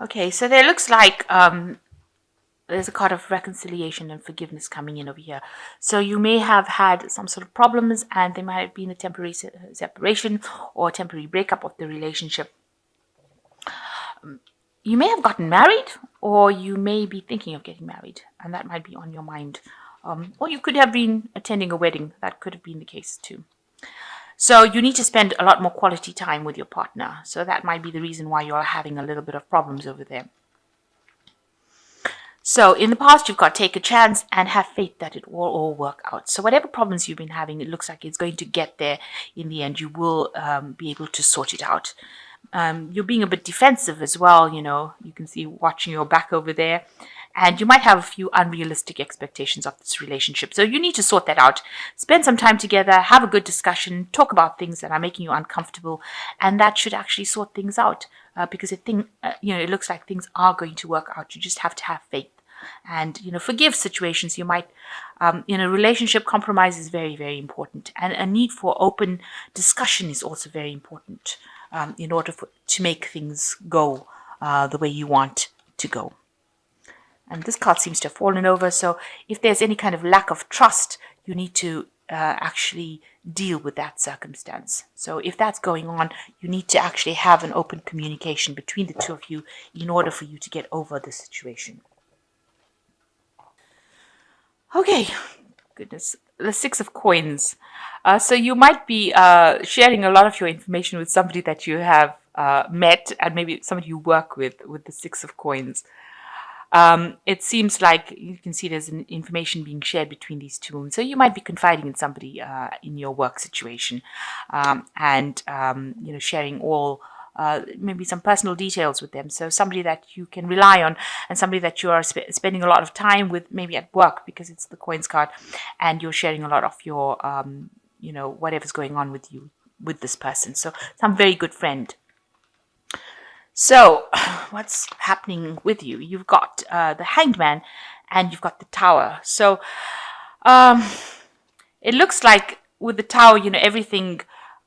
Okay, so there looks like there's a card of reconciliation and forgiveness coming in over here. So you may have had some sort of problems, and there might have been a temporary separation or a temporary breakup of the relationship. You may have gotten married, or you may be thinking of getting married, and that might be on your mind. Or you could have been attending a wedding. That could have been the case too. So you need to spend a lot more quality time with your partner. So that might be the reason why you're having a little bit of problems over there. So in the past, you've got to take a chance and have faith that it will all work out. So whatever problems you've been having, it looks like it's going to get there in the end. You will be able to sort it out. You're being a bit defensive as well. You can see watching your back over there. And you might have a few unrealistic expectations of this relationship. So you need to sort that out. Spend some time together, have a good discussion, talk about things that are making you uncomfortable, and that should actually sort things out. Because it looks like things are going to work out. You just have to have faith and forgive situations you might. In a relationship, compromise is very, very important, and a need for open discussion is also very important in order to make things go the way you want to go. And this card seems to have fallen over. So if there's any kind of lack of trust, you need to actually deal with that circumstance. So if that's going on, you need to actually have an open communication between the two of you in order for you to get over the situation. Okay, goodness, the Six of Coins. So you might be sharing a lot of your information with somebody that you have met, and maybe somebody you work with the Six of Coins. It seems like you can see there's information being shared between these two. So you might be confiding in somebody in your work situation, and sharing all maybe some personal details with them. So somebody that you can rely on, and somebody that you are spending a lot of time with, maybe at work, because it's the Coins card, and you're sharing a lot of your whatever's going on with you with this person. So some very good friend. So, what's happening with you? You've got the Hanged Man, and you've got the Tower. So, it looks like with the Tower, everything,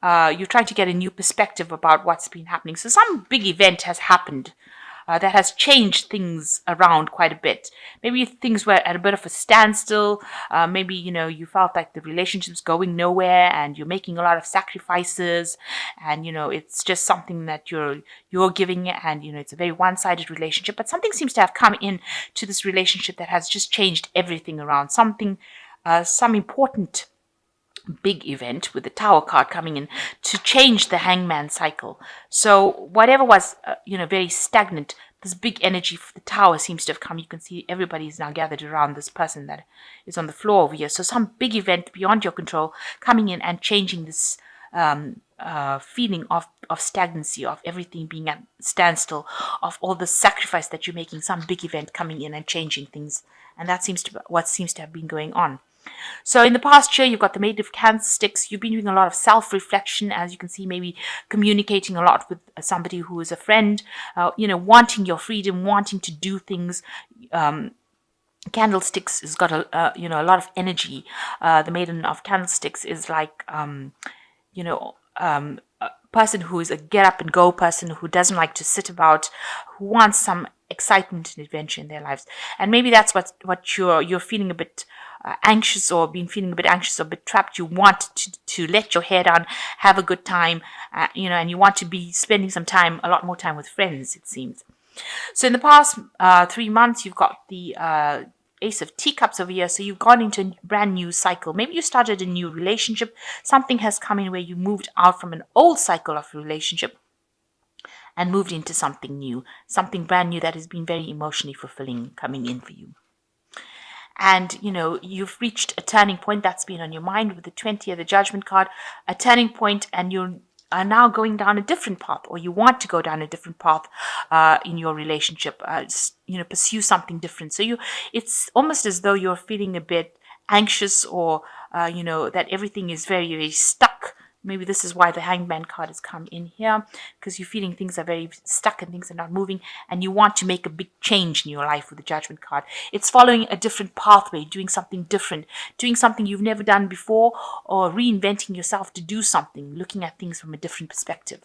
you're trying to get a new perspective about what's been happening. So, some big event has happened that has changed things around quite a bit. Maybe things were at a bit of a standstill. Maybe, you felt like the relationship's going nowhere and you're making a lot of sacrifices, and, it's just something that you're giving, and, it's a very one-sided relationship. But something seems to have come in to this relationship that has just changed everything around. Some important big event with the Tower card coming in to change the Hangman cycle. So whatever was, very stagnant, this big energy for the Tower seems to have come. You can see everybody is now gathered around this person that is on the floor over here. So some big event beyond your control coming in and changing this feeling of stagnancy, of everything being at standstill, of all the sacrifice that you're making. Some big event coming in and changing things, and that seems to be what seems to have been going on. So in the past year, you've got the Maid of Candlesticks. You've been doing a lot of self-reflection, as you can see, maybe communicating a lot with somebody who is a friend, wanting your freedom, wanting to do things. Candlesticks has got a lot of energy. The Maiden of Candlesticks is like, a person who is a get up and go person, who doesn't like to sit about, who wants some excitement and adventure in their lives. And maybe that's what you're feeling a bit anxious, or been feeling a bit anxious or a bit trapped. You want to let your hair down, have a good time, and you want to be spending a lot more time with friends, it seems. So in the past 3 months, you've got the Ace of Teacups over here. So you've gone into a brand new cycle. Maybe you started a new relationship. Something has come in where you moved out from an old cycle of relationship and moved into something new, something brand new that has been very emotionally fulfilling coming in for you. And, you've reached a turning point that's been on your mind with the 20 of the Judgment card, a turning point, and you are now going down a different path, or you want to go down a different path in your relationship, pursue something different. So it's almost as though you're feeling a bit anxious, or, that everything is very, very stuck. Maybe this is why the Hangman card has come in here, because you're feeling things are very stuck and things are not moving, and you want to make a big change in your life with the Judgment card. It's following a different pathway, doing something different, doing something you've never done before, or reinventing yourself to do something, looking at things from a different perspective.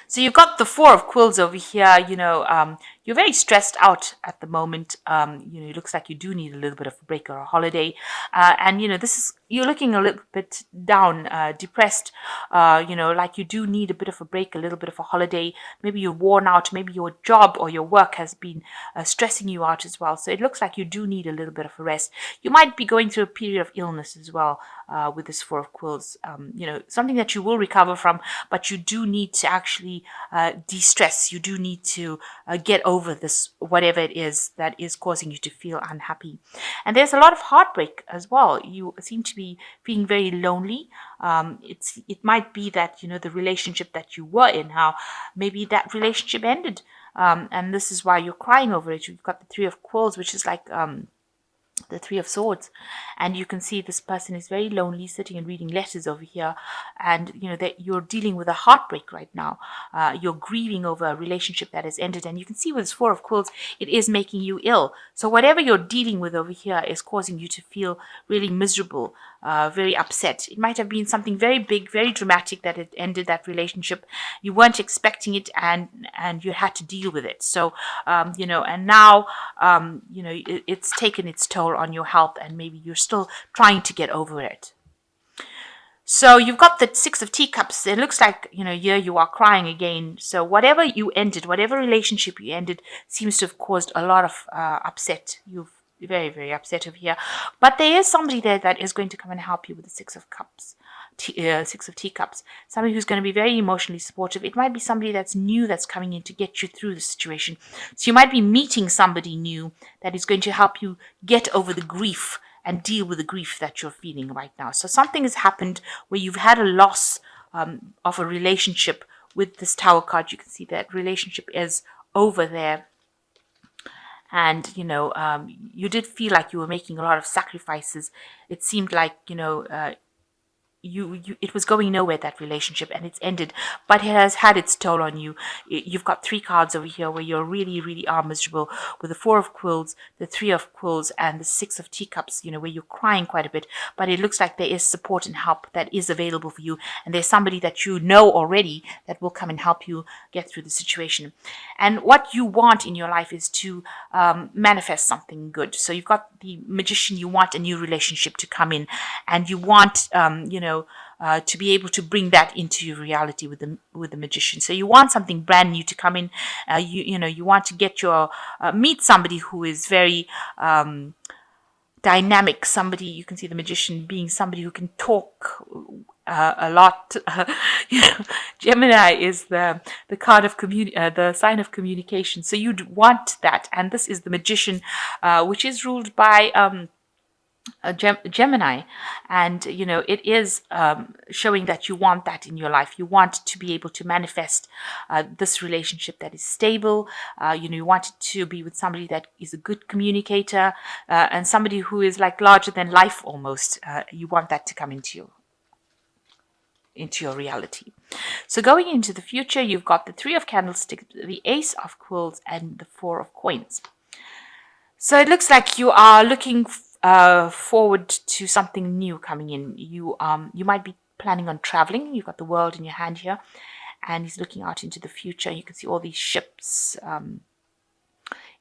So you've got the Four of Quills over here. You're very stressed out at the moment. It looks like you do need a little bit of a break or a holiday. And this is, you're looking a little bit down, depressed. Like you do need a bit of a break, a little bit of a holiday. Maybe you're worn out. Maybe your job or your work has been stressing you out as well. So it looks like you do need a little bit of a rest. You might be going through a period of illness as well with this Four of Quills. Something that you will recover from, but you do need to actually de-stress. You do need to get over this, whatever it is that is causing you to feel unhappy. And there's a lot of heartbreak as well. You seem to be feeling very lonely. It might be that the relationship that you were in, how maybe that relationship ended, and this is why you're crying over it. You've got the Three of Quills, which is like the Three of Swords, and you can see this person is very lonely, sitting and reading letters over here, and that you're dealing with a heartbreak right now. You're grieving over a relationship that has ended, and you can see with this Four of Quills, it is making you ill. So whatever you're dealing with over here is causing you to feel really miserable, very upset. It might have been something very big, very dramatic that had ended that relationship. You weren't expecting it, and you had to deal with it. So and now it's taken its toll on your health, and maybe you're still trying to get over it. So you've got the Six of Teacups. It looks like, here you are crying again. So whatever you ended, whatever relationship you ended, seems to have caused a lot of upset. You're very, very upset over here. But there is somebody there that is going to come and help you with the Six of Cups. Six of Teacups. Somebody who's going to be very emotionally supportive. It might be somebody that's new that's coming in to get you through the situation. So you might be meeting somebody new that is going to help you get over the grief and deal with the grief that you're feeling right now. So something has happened where you've had a loss of a relationship with this Tower card. You can see that relationship is over there. And, you did feel like you were making a lot of sacrifices. It seemed like, it was going nowhere, that relationship, and it's ended, but it has had its toll on you. You've got three cards over here where you really, really are miserable, with the Four of Quills, the Three of Quills, and the Six of Teacups, where you're crying quite a bit, but it looks like there is support and help that is available for you, and there's somebody that you know already that will come and help you get through the situation. And what you want in your life is to manifest something good. So you've got the Magician. You want a new relationship to come in, and you want to be able to bring that into your reality with the Magician. So you want something brand new to come in. You want to get meet somebody who is very dynamic. Somebody, you can see the Magician being somebody who can talk a lot. Gemini is the card of the sign of communication. So you'd want that, and this is the Magician, which is ruled by Gemini, and it is showing that you want that in your life. You want to be able to manifest this relationship that is stable. You want it to be with somebody that is a good communicator, and somebody who is like larger than life almost. You want that to come into your reality. So going into the future, you've got the Three of Candlesticks, the Ace of Quills, and the Four of Coins. So it looks like you are looking forward to something new coming in. You might be planning on traveling. You've got the World in your hand here, and he's looking out into the future. You can see all these ships in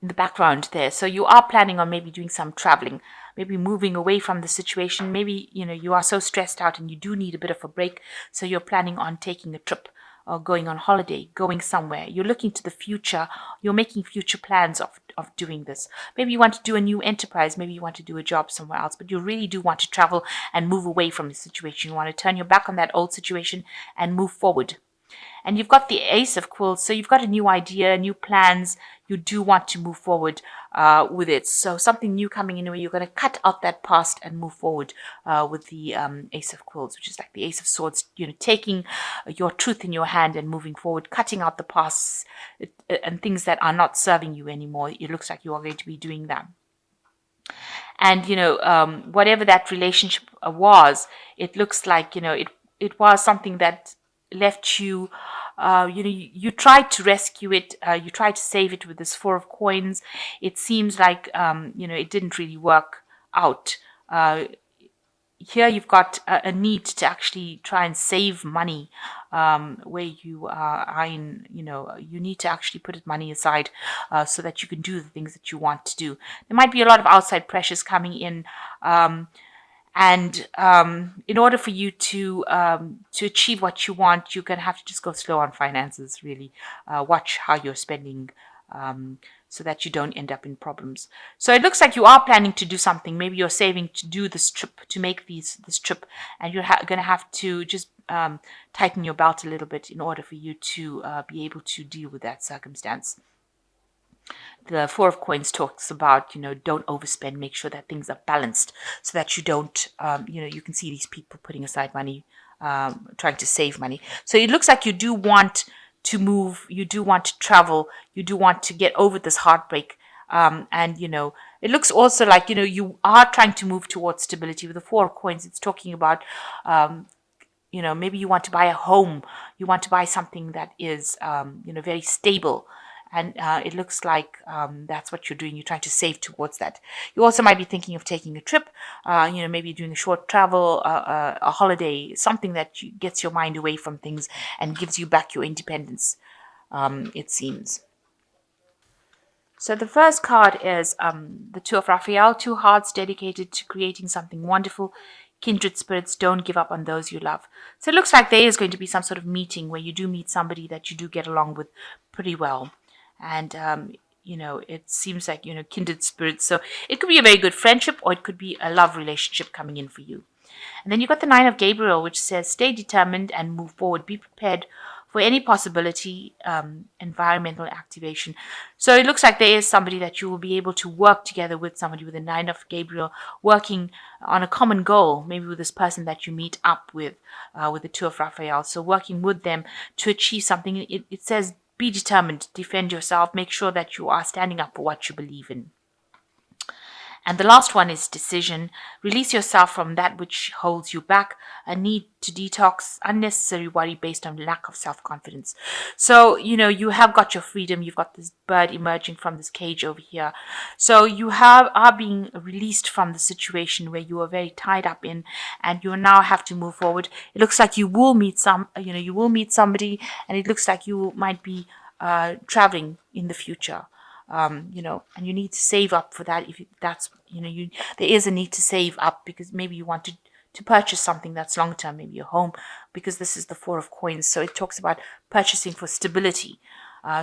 the background there. So you are planning on maybe doing some traveling, maybe moving away from the situation. Maybe you are so stressed out and you do need a bit of a break. So you're planning on taking a trip, or going on holiday, going somewhere. You're looking to the future. You're making future plans of doing this. Maybe you want to do a new enterprise. Maybe you want to do a job somewhere else, but you really do want to travel and move away from the situation. You want to turn your back on that old situation and move forward. And you've got the Ace of Quills, so you've got a new idea, new plans. You do want to move forward with it. So something new coming in where you're going to cut out that past and move forward with the Ace of Quills, which is like the Ace of Swords, taking your truth in your hand and moving forward, cutting out the past and things that are not serving you anymore. It looks like you are going to be doing that. And, whatever that relationship was, it looks like, it was something that left you, you tried to rescue it, you tried to save it with this Four of Coins. It seems like, it didn't really work out. here you've got a need to actually try and save money, where you are in, you need to actually put money aside so that you can do the things that you want to do. There might be a lot of outside pressures coming in. And in order for you to achieve what you want, you're going to have to just go slow on finances, really. Watch how you're spending, so that you don't end up in problems. So it looks like you are planning to do something. Maybe you're saving to do this trip, to make this trip, and you're going to have to just tighten your belt a little bit in order for you to be able to deal with that circumstance. The Four of Coins talks about, don't overspend, make sure that things are balanced so that you don't, you can see these people putting aside money, trying to save money. So it looks like you do want to move, you do want to travel, you do want to get over this heartbreak. And, it looks also like, you are trying to move towards stability. With the Four of Coins, it's talking about, maybe you want to buy a home, you want to buy something that is, very stable. And it looks like that's what you're doing. You're trying to save towards that. You also might be thinking of taking a trip, maybe doing a short travel, a holiday, something that gets your mind away from things and gives you back your independence, it seems. So the first card is the Two of Raphael, two hearts dedicated to creating something wonderful. Kindred spirits, don't give up on those you love. So it looks like there is going to be some sort of meeting where you do meet somebody that you do get along with pretty well. And, it seems like, kindred spirits. So it could be a very good friendship, or it could be a love relationship coming in for you. And then you've got the Nine of Gabriel, which says, stay determined and move forward. Be prepared for any possibility, environmental activation. So it looks like there is somebody that you will be able to work together with, somebody with the Nine of Gabriel, working on a common goal, maybe with this person that you meet up with the Two of Raphael. So working with them to achieve something. It says, be determined, defend yourself, make sure that you are standing up for what you believe in. And the last one is decision. Release yourself from that which holds you back, a need to detox unnecessary worry based on lack of self-confidence. So, you have got your freedom. You've got this bird emerging from this cage over here. So you are being released from the situation where you are very tied up in, and you now have to move forward. It looks like you will meet somebody, and it looks like you might be traveling in the future. And you need to save up for that. If that's, there is a need to save up because maybe you want to purchase something that's long term, maybe a home, because this is the Four of Coins. So it talks about purchasing for stability.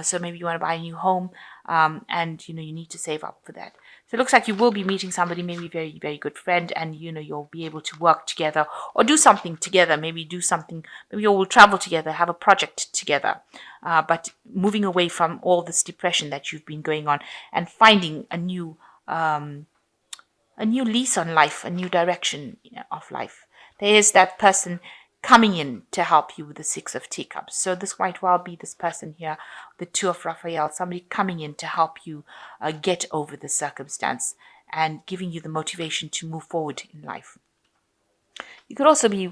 So maybe you want to buy a new home, and you need to save up for that. So it looks like you will be meeting somebody, maybe a very, very good friend, and you'll be able to work together or do something together. Maybe you will travel together, have a project together. But moving away from all this depression that you've been going on and finding a new lease on life, a new direction of life. There is that person coming in to help you with the Six of Teacups. So this might well be this person here, the Two of Raphael, somebody coming in to help you get over the circumstance and giving you the motivation to move forward in life. You could also be,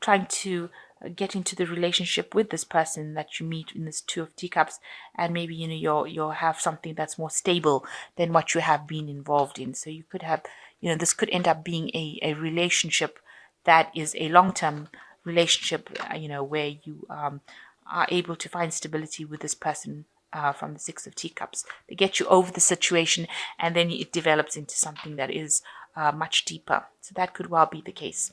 trying to get into the relationship with this person that you meet in this Two of Teacups, and maybe you'll have something that's more stable than what you have been involved in. So you could have, this could end up being a relationship that is a long-term relationship, where you are able to find stability with this person from the Six of Teacups. They get you over the situation, and then it develops into something that is much deeper. So that could well be the case.